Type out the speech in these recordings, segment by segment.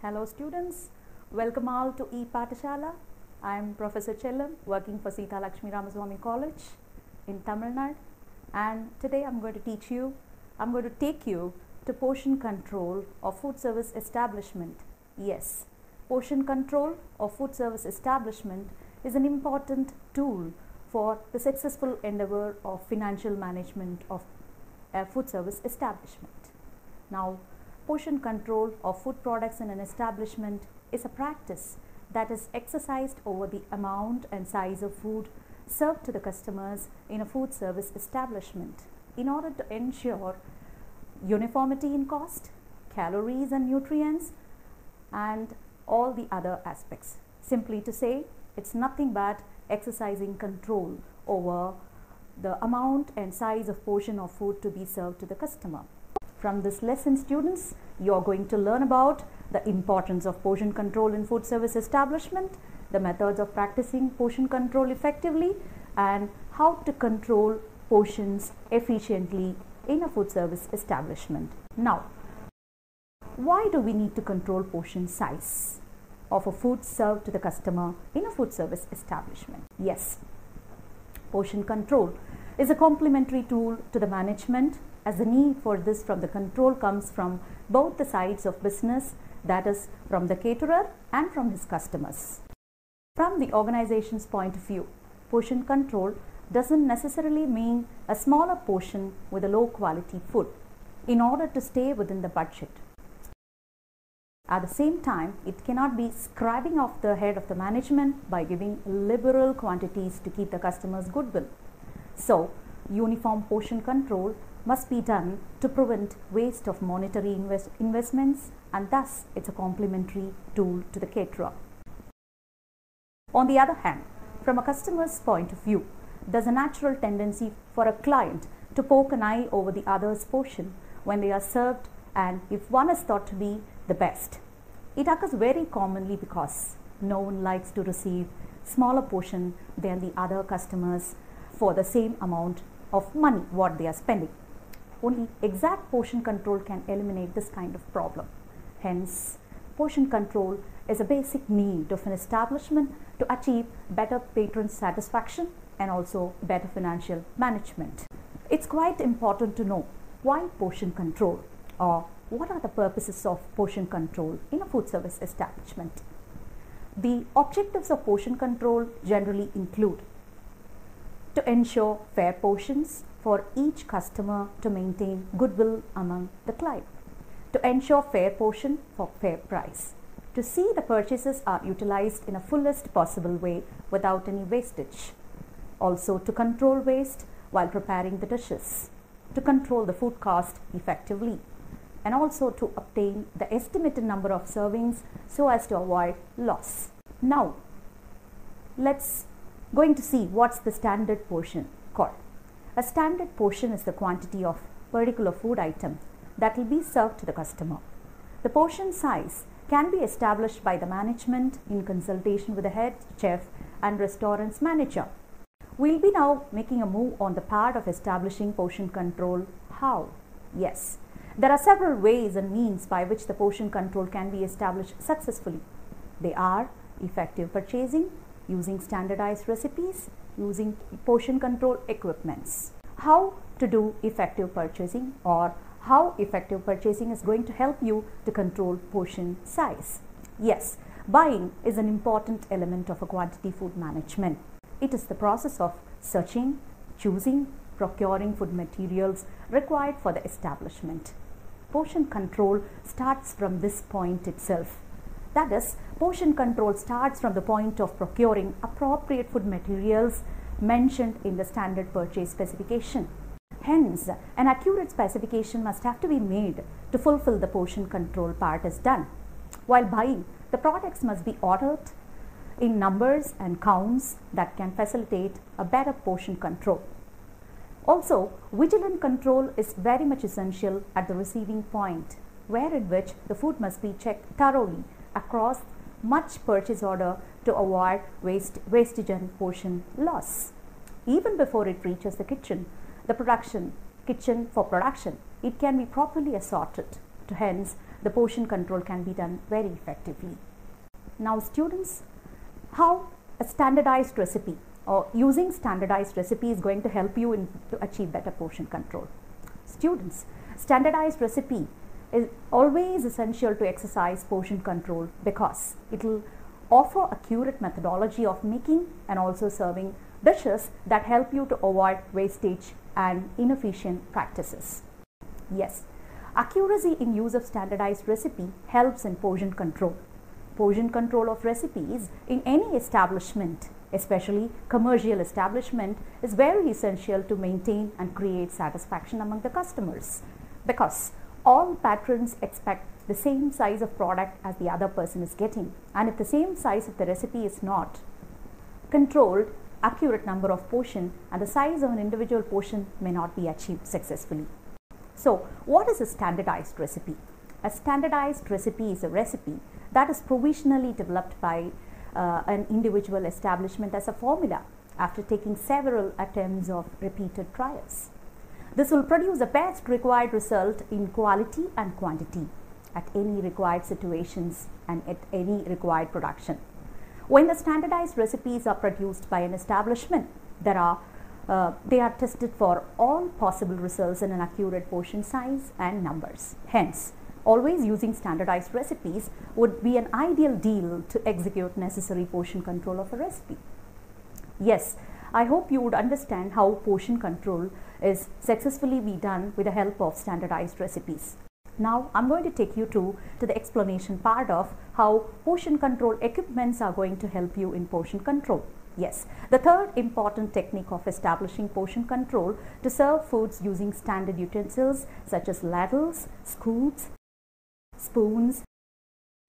Hello students, welcome all to E-Patashala. I am Professor Chellam working for Sita Lakshmi Ramaswamy College in Tamil Nadu, and today I'm going to take you to portion control of food service establishment. Yes, portion control of food service establishment is an important tool for the successful endeavor of financial management of a food service establishment. Now, portion control of food products in an establishment is a practice that is exercised over the amount and size of food served to the customers in a food service establishment in order to ensure uniformity in cost, calories and nutrients, and all the other aspects. Simply to say, it's nothing but exercising control over the amount and size of portion of food to be served to the customer. From this lesson, students, you are going to learn about the importance of portion control in food service establishment, the methods of practicing portion control effectively, and how to control portions efficiently in a food service establishment. Now, why do we need to control portion size of a food served to the customer in a food service establishment? Yes, portion control is a complementary tool to the management, as the need for this from the control comes from both the sides of business, that is from the caterer and from his customers. From the organization's point of view, portion control doesn't necessarily mean a smaller portion with a low quality food in order to stay within the budget. At the same time, it cannot be scraping off the head of the management by giving liberal quantities to keep the customer's goodwill. So, uniform portion control must be done to prevent waste of monetary investments, and thus it's a complementary tool to the caterer. On the other hand, from a customer's point of view, there's a natural tendency for a client to poke an eye over the other's portion when they are served, and if one is thought to be the best. It occurs very commonly because no one likes to receive smaller portion than the other customers for the same amount of money what they are spending. Only exact portion control can eliminate this kind of problem. Hence, portion control is a basic need of an establishment to achieve better patron satisfaction and also better financial management. It's quite important to know why portion control, or what are the purposes of portion control in a food service establishment. The objectives of portion control generally include to ensure fair portions for each customer to maintain goodwill among the client, to ensure fair portion for fair price, to see the purchases are utilized in a fullest possible way without any wastage, also to control waste while preparing the dishes, to control the food cost effectively, and also to obtain the estimated number of servings so as to avoid loss. Now, let's going to see what's the standard portion called. A standard portion is the quantity of particular food item that will be served to the customer. The portion size can be established by the management in consultation with the head chef and restaurant's manager. We'll be now making a move on the part of establishing portion control. How? Yes, there are several ways and means by which the portion control can be established successfully. They are effective purchasing, using standardized recipes, using portion control equipments. How to do effective purchasing, or how effective purchasing is going to help you to control portion size. Yes, buying is an important element of a quantity food management. It is the process of searching, choosing, procuring food materials required for the establishment. Portion control starts from this point itself. That is, portion control starts from the point of procuring appropriate food materials mentioned in the standard purchase specification. Hence, an accurate specification must have to be made to fulfill the portion control part is done. While buying, the products must be ordered in numbers and counts that can facilitate a better portion control. Also, vigilant control is very much essential at the receiving point, where in which the food must be checked thoroughly across much purchase order to avoid wastage and portion loss. Even before it reaches the kitchen for production, it can be properly assorted to hence the portion control can be done very effectively. Now students, how a standardized recipe or using standardized recipe is going to help you to achieve better portion control. Students, standardized recipe is always essential to exercise portion control because it will offer accurate methodology of making and also serving dishes that help you to avoid wastage and inefficient practices. Yes, accuracy in use of standardized recipe helps in portion control. Portion control of recipes in any establishment, especially commercial establishment, is very essential to maintain and create satisfaction among the customers because all patrons expect the same size of product as the other person is getting, and if the same size of the recipe is not controlled, accurate number of portion and the size of an individual portion may not be achieved successfully. So what is a standardized recipe? A standardized recipe is a recipe that is provisionally developed by an individual establishment as a formula after taking several attempts of repeated trials. This will produce the best required result in quality and quantity at any required situations and at any required production. When the standardized recipes are produced by an establishment, they are tested for all possible results in an accurate portion size and numbers. Hence, always using standardized recipes would be an ideal deal to execute necessary portion control of a recipe. Yes, I hope you would understand how portion control is successfully be done with the help of standardized recipes. Now I'm going to take you to the explanation part of how portion control equipments are going to help you in portion control. Yes, the third important technique of establishing portion control to serve foods using standard utensils such as ladles, scoops, spoons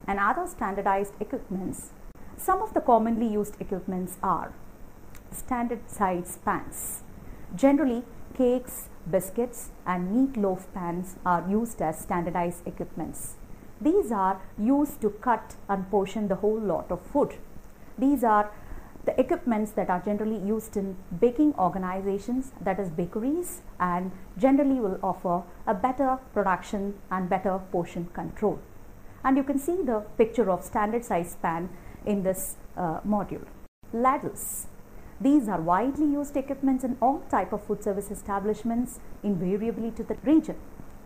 and other standardized equipments. Some of the commonly used equipments are standard size pans. Generally, cakes, biscuits and meatloaf pans are used as standardized equipments. These are used to cut and portion the whole lot of food. These are the equipments that are generally used in baking organizations, that is bakeries, and generally will offer a better production and better portion control. And you can see the picture of standard size pan in this module. Ladles. These are widely used equipments in all type of food service establishments invariably to the region.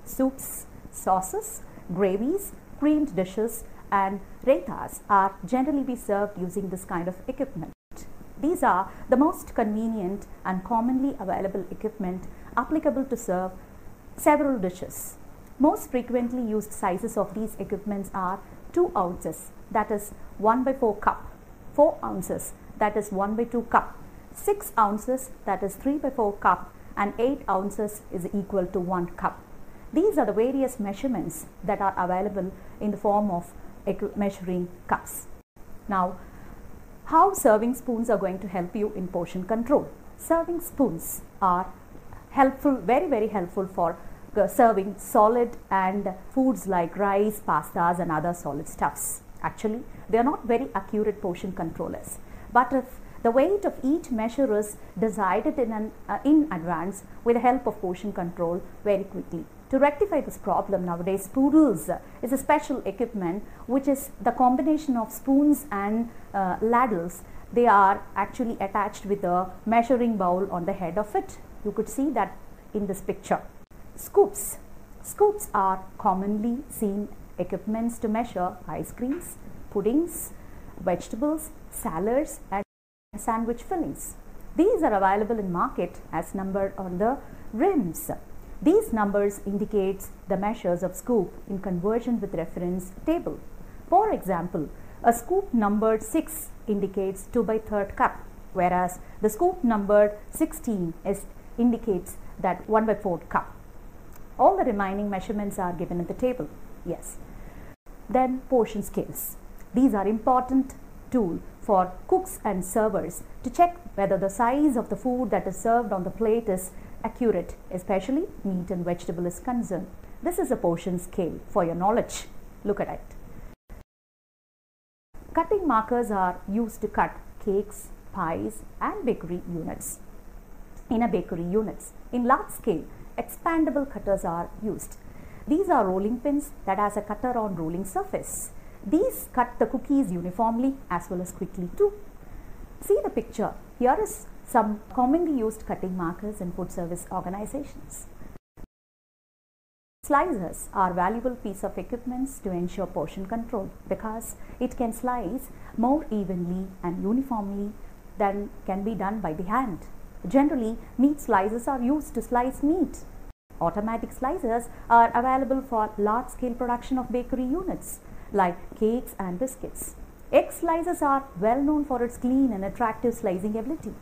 Soups, sauces, gravies, creamed dishes and raitas are generally be served using this kind of equipment. These are the most convenient and commonly available equipment applicable to serve several dishes. Most frequently used sizes of these equipments are 2 ounces, that is 1/4 cup, 4 ounces, that is 1/2 cup, 6 ounces, that is 3/4 cup, and 8 ounces is equal to 1 cup. These are the various measurements that are available in the form of measuring cups. Now, how serving spoons are going to help you in portion control? Serving spoons are helpful, very helpful for serving solid and foods like rice, pastas and other solid stuffs. Actually, they are not very accurate portion controllers, but if the weight of each measure is decided in advance with the help of portion control very quickly. To rectify this problem nowadays, spoodles is a special equipment which is the combination of spoons and ladles. They are actually attached with a measuring bowl on the head of it. You could see that in this picture. Scoops. Scoops are commonly seen equipments to measure ice creams, puddings, vegetables, salads and sandwich fillings. These are available in market as numbered on the rims. These numbers indicates the measures of scoop in conversion with reference table. For example, a scoop numbered 6 indicates 2/3 cup, whereas the scoop numbered 16 indicates that 1/4 cup. All the remaining measurements are given in the table. Yes. Then portion scales. These are important tool for cooks and servers to check whether the size of the food that is served on the plate is accurate, especially meat and vegetable is concerned. This is a portion scale for your knowledge. Look at it. Cutting markers are used to cut cakes, pies and bakery units. In large scale, expandable cutters are used. These are rolling pins that has a cutter on rolling surface. These cut the cookies uniformly as well as quickly too. See the picture. Here is some commonly used cutting markers in food service organizations. Slicers are a valuable piece of equipment to ensure portion control because it can slice more evenly and uniformly than can be done by the hand. Generally, meat slicers are used to slice meat. Automatic slicers are available for large-scale production of bakery units like cakes and biscuits. Egg slicers are well known for its clean and attractive slicing ability.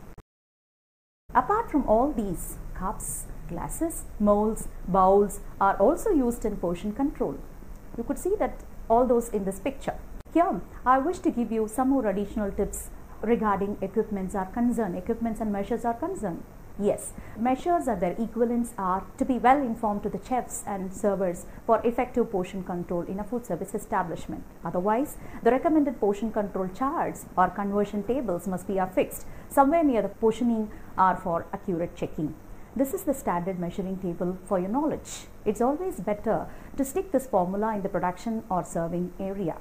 Apart from all these, cups, glasses, molds, bowls are also used in portion control. You could see that all those in this picture. Here, I wish to give you some more additional tips regarding equipments and measures are concerned. Yes, measures and their equivalents are to be well informed to the chefs and servers for effective portion control in a food service establishment. Otherwise, the recommended portion control charts or conversion tables must be affixed somewhere near the portioning or for accurate checking. This is the standard measuring table for your knowledge. It's always better to stick this formula in the production or serving area.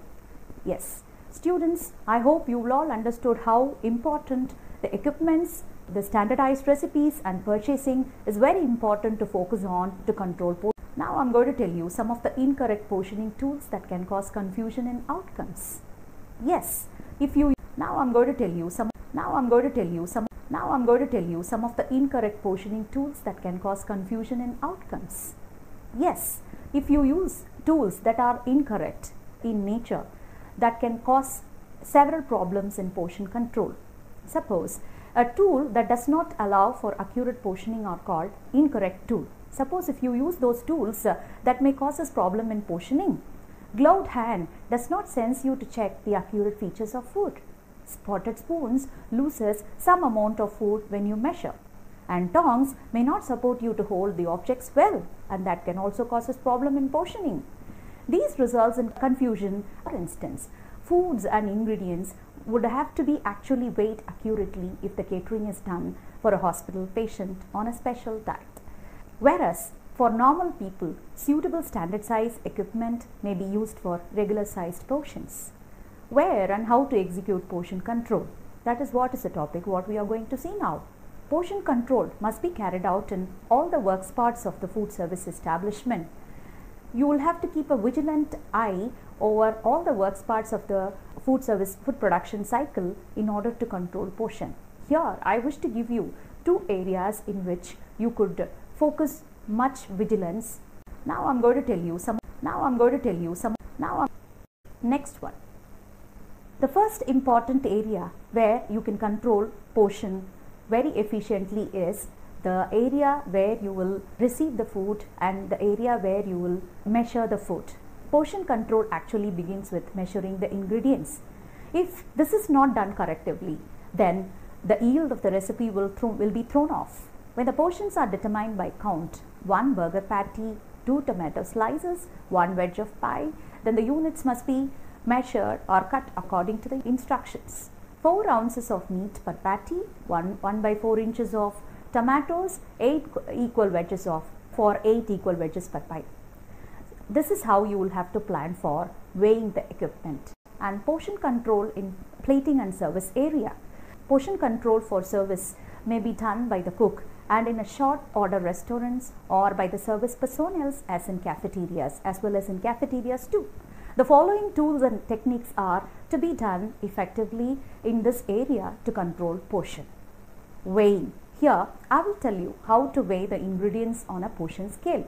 Yes, students, I hope you all understood how important the equipments, the standardized recipes and purchasing is very important to focus on to control portion. Now I'm going to tell you some of the incorrect portioning tools that can cause confusion in outcomes. Yes, now I'm going to tell you some of the incorrect portioning tools that can cause confusion in outcomes. Yes, if you use tools that are incorrect in nature, that can cause several problems in portion control. Suppose a tool that does not allow for accurate portioning are called incorrect tool. Suppose if you use those tools that may cause us problem in portioning. Gloved hand does not sense you to check the accurate features of food. Spotted spoons loses some amount of food when you measure. And tongs may not support you to hold the objects well, and that can also cause us problem in portioning. These results in confusion. For instance, foods and ingredients would have to be actually weighed accurately if the catering is done for a hospital patient on a special diet. Whereas for normal people, suitable standard size equipment may be used for regular sized portions. Where and how to execute portion control? That is what is the topic what we are going to see now. Portion control must be carried out in all the works parts of the food service establishment. You will have to keep a vigilant eye over all the works parts of the food production cycle in order to control portion. Here I wish to give you two areas in which you could focus much vigilance. Now I'm going to tell you some. Next one. The first important area where you can control portion very efficiently is the area where you will receive the food and the area where you will measure the food. Portion control actually begins with measuring the ingredients. If this is not done correctly, then the yield of the recipe will be thrown off. When the portions are determined by count, 1 burger patty, 2 tomato slices, 1 wedge of pie, then the units must be measured or cut according to the instructions. 4 ounces of meat per patty, 1 by 4 inches of tomatoes, 8 equal wedges per pie. This is how you will have to plan for weighing the equipment. And portion control in plating and service area. Portion control for service may be done by the cook and in a short order restaurants or by the service personnel as in cafeterias as well as in cafeterias too. The following tools and techniques are to be done effectively in this area to control portion. Weighing. Here I will tell you how to weigh the ingredients on a portion scale.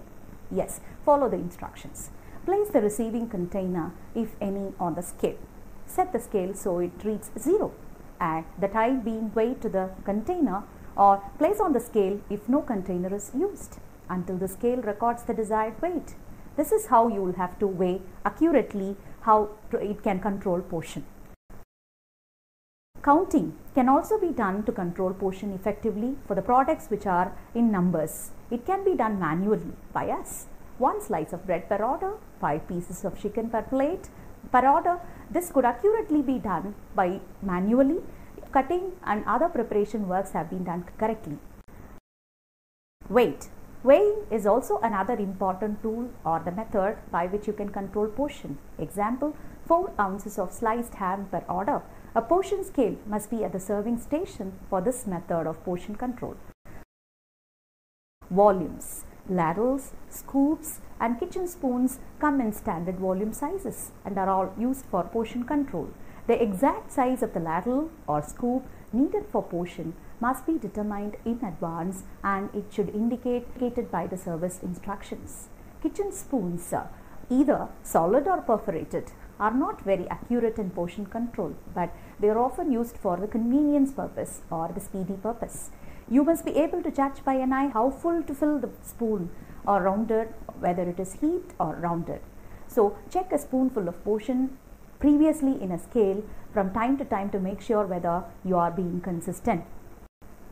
Yes, follow the instructions. Place the receiving container, if any, on the scale. Set the scale so it reads 0. Add the time being weighed to the container or place on the scale if no container is used until the scale records the desired weight. This is how you will have to weigh accurately how it can control portion. Counting can also be done to control portion effectively for the products which are in numbers. It can be done manually by us. 1 slice of bread per order, 5 pieces of chicken per plate per order. This could accurately be done by manually. Cutting and other preparation works have been done correctly. Weight. Weighing is also another important tool or the method by which you can control portion. Example, 4 ounces of sliced ham per order. A portion scale must be at the serving station for this method of portion control. Volumes. Ladles, scoops and kitchen spoons come in standard volume sizes and are all used for portion control. The exact size of the ladle or scoop needed for portion must be determined in advance and it should indicated by the service instructions. Kitchen spoons, either solid or perforated, are not very accurate in portion control, but they are often used for the convenience purpose or the speedy purpose. You must be able to judge by an eye how full to fill the spoon or rounded, whether it is heaped or rounded. So check a spoonful of portion previously in a scale from time to time to make sure whether you are being consistent.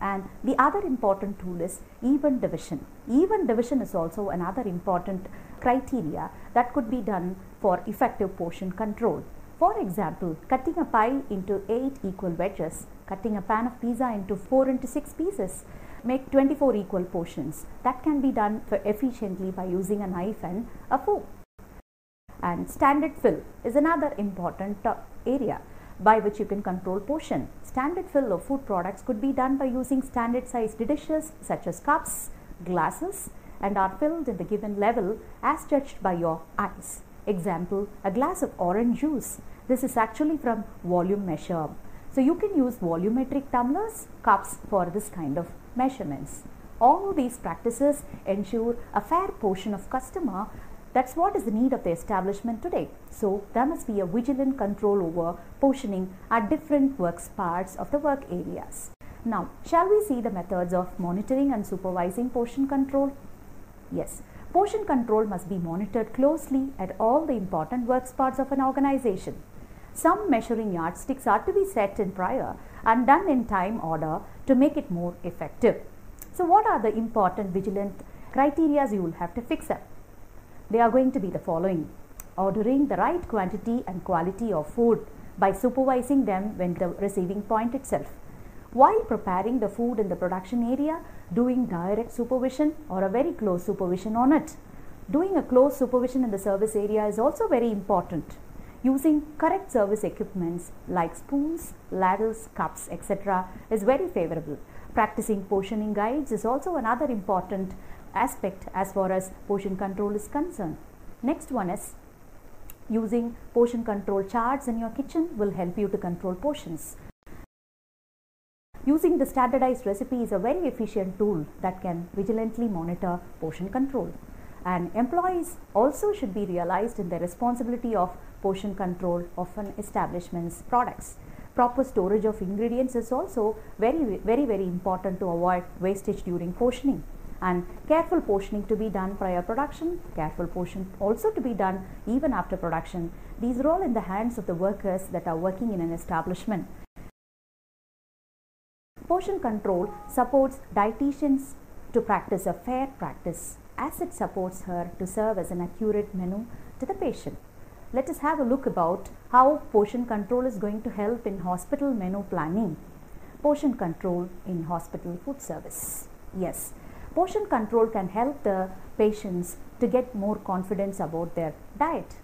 And the other important tool is even division. Even division is also another important criteria that could be done for effective portion control. For example, cutting a pie into 8 equal wedges, cutting a pan of pizza into 4 into 6 pieces, make 24 equal portions. That can be done efficiently by using a knife and a fork. And standard fill is another important area by which you can control portion. Standard fill of food products could be done by using standard sized dishes such as cups, glasses, and are filled in the given level as judged by your eyes. Example, a glass of orange juice. This is actually from volume measure. So you can use volumetric tumblers, cups for this kind of measurements. All these practices ensure a fair portion of customer. That's what is the need of the establishment today. So there must be a vigilant control over portioning at different work parts of the work areas. Now, shall we see the methods of monitoring and supervising portion control? Yes. Portion control must be monitored closely at all the important work parts of an organization. Some measuring yardsticks are to be set in prior and done in time order to make it more effective. So what are the important vigilant criteria you will have to fix up? They are going to be the following: ordering the right quantity and quality of food by supervising them when the receiving point itself. While preparing the food in the production area, doing direct supervision or a very close supervision on it. Doing a close supervision in the service area is also very important. Using correct service equipments like spoons, ladles, cups, etc. is very favorable. Practicing portioning guides is also another important aspect as far as portion control is concerned. Next one is using portion control charts in your kitchen will help you to control portions. Using the standardized recipe is a very efficient tool that can vigilantly monitor portion control. And employees also should be realized in their responsibility of portion control of an establishment's products. Proper storage of ingredients is also very important to avoid wastage during portioning. And careful portioning to be done prior production, careful portion also to be done even after production. These are all in the hands of the workers that are working in an establishment. Portion control supports dietitians to practice a fair practice as it supports her to serve as an accurate menu to the patient. Let us have a look about how portion control is going to help in hospital menu planning. Portion control in hospital food service. Yes, portion control can help the patients to get more confidence about their diet.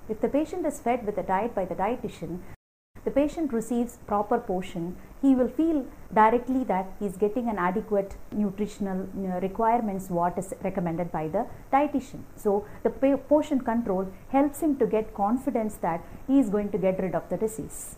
If the patient is fed with a diet by the dietitian, the patient receives proper portion, he will feel directly that he is getting an adequate nutritional requirements what is recommended by the dietitian. So the portion control helps him to get confidence that he is going to get rid of the disease.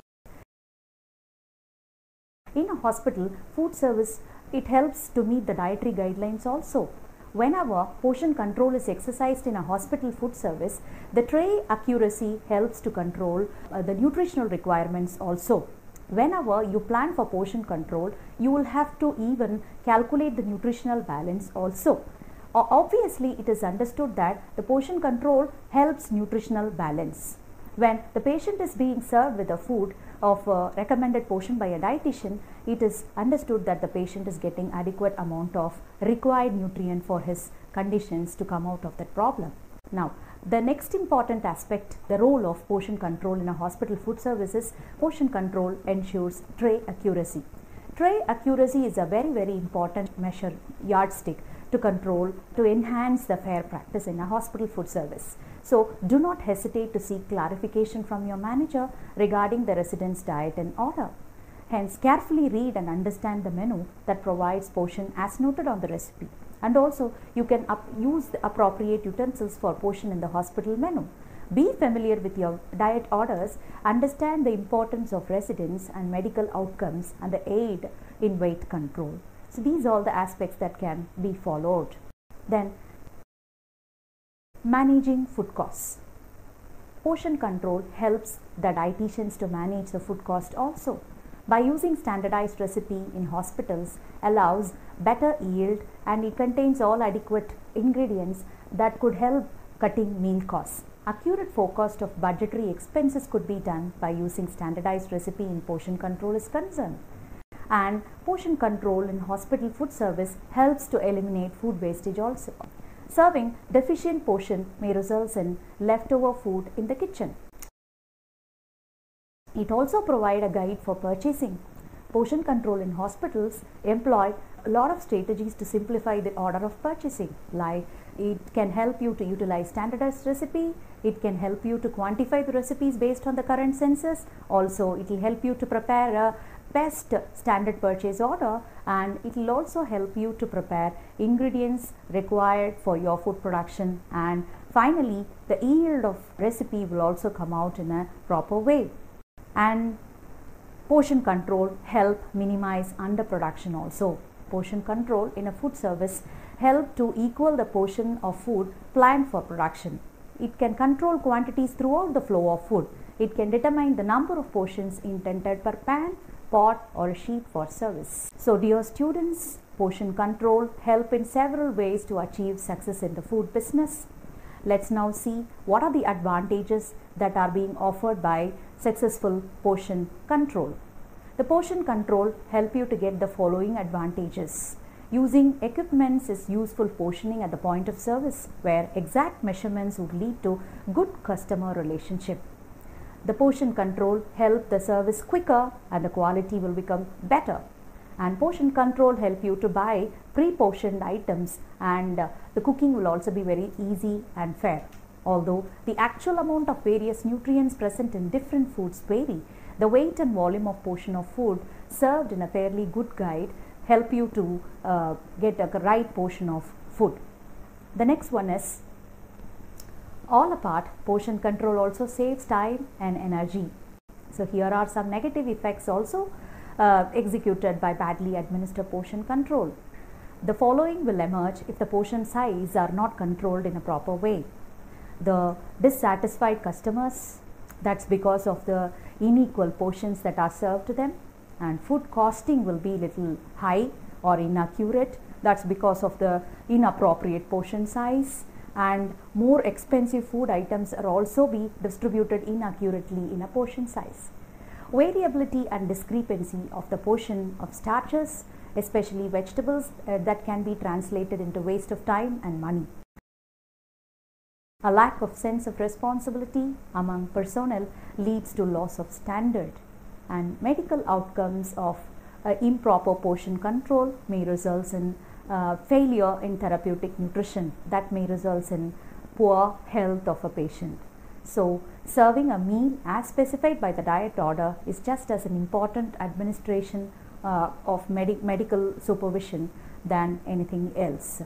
In a hospital food service, it helps to meet the dietary guidelines also. Whenever portion control is exercised in a hospital food service, the tray accuracy helps to control the nutritional requirements also. Whenever you plan for portion control, you will have to even calculate the nutritional balance also. Obviously, it is understood that the portion control helps nutritional balance. When the patient is being served with a food of a recommended portion by a dietitian, it is understood that the patient is getting adequate amount of required nutrient for his conditions to come out of that problem. Now, the next important aspect, the role of portion control in a hospital food service is portion control ensures tray accuracy. Tray accuracy is a very important measure yardstick to enhance the fair practice in a hospital food service. So do not hesitate to seek clarification from your manager regarding the resident's diet and order. Hence, carefully read and understand the menu that provides portion as noted on the recipe. And also, you can use the appropriate utensils for portion in the hospital menu. Be familiar with your diet orders, understand the importance of residents and medical outcomes and the aid in weight control. So these are all the aspects that can be followed. Then, managing food costs. Portion control helps the dietitians to manage the food cost also. By using standardized recipe in hospitals allows better yield, and it contains all adequate ingredients that could help cutting meal costs. Accurate forecast of budgetary expenses could be done by using standardized recipe in portion control is concerned. And portion control in hospital food service helps to eliminate food wastage also. Serving deficient portion may result in leftover food in the kitchen. It also provides a guide for purchasing. Portion control in hospitals employ a lot of strategies to simplify the order of purchasing. Like it can help you to utilize standardized recipe. It can help you to quantify the recipes based on the current census. Also, it will help you to prepare a best standard purchase order, and it will also help you to prepare ingredients required for your food production. And finally, the yield of recipe will also come out in a proper way. And portion control help minimize underproduction also. Portion control in a food service help to equal the portion of food planned for production. It can control quantities throughout the flow of food. It can determine the number of portions intended per pan, pot or sheet for service. So dear students, portion control help in several ways to achieve success in the food business. Let's now see what are the advantages that are being offered by successful portion control. The portion control help you to get the following advantages. Using equipments is useful portioning at the point of service, where exact measurements would lead to good customer relationship. The portion control help the service quicker and the quality will become better. And portion control help you to buy pre-portioned items, and the cooking will also be very easy and fair. Although the actual amount of various nutrients present in different foods vary, the weight and volume of portion of food served in a fairly good guide help you to get a right portion of food. The next one is all apart, portion control also saves time and energy. So here are some negative effects also executed by badly administered portion control. The following will emerge if the portion size are not controlled in a proper way. The dissatisfied customers, that's because of the unequal portions that are served to them, and food costing will be little high or inaccurate, that's because of the inappropriate portion size, and more expensive food items are also be distributed inaccurately in a portion size. Variability and discrepancy of the portion of starches, especially vegetables, that can be translated into waste of time and money. A lack of sense of responsibility among personnel leads to loss of standard, and medical outcomes of improper portion control may result in failure in therapeutic nutrition that may result in poor health of a patient. So, serving a meal as specified by the diet order is just as an important administration of medical supervision than anything else.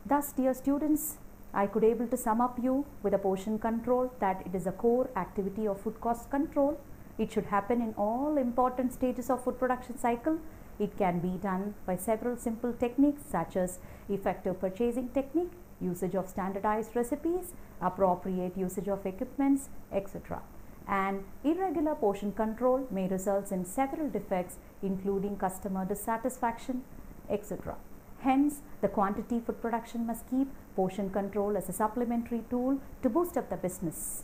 Thus, dear students, I could able to sum up you with a portion control that it is a core activity of food cost control. It should happen in all important stages of food production cycle. It can be done by several simple techniques such as effective purchasing technique, usage of standardized recipes, appropriate usage of equipments, etc. And irregular portion control may result in several defects including customer dissatisfaction, etc. Hence, the quantity food production must keep portion control as a supplementary tool to boost up the business.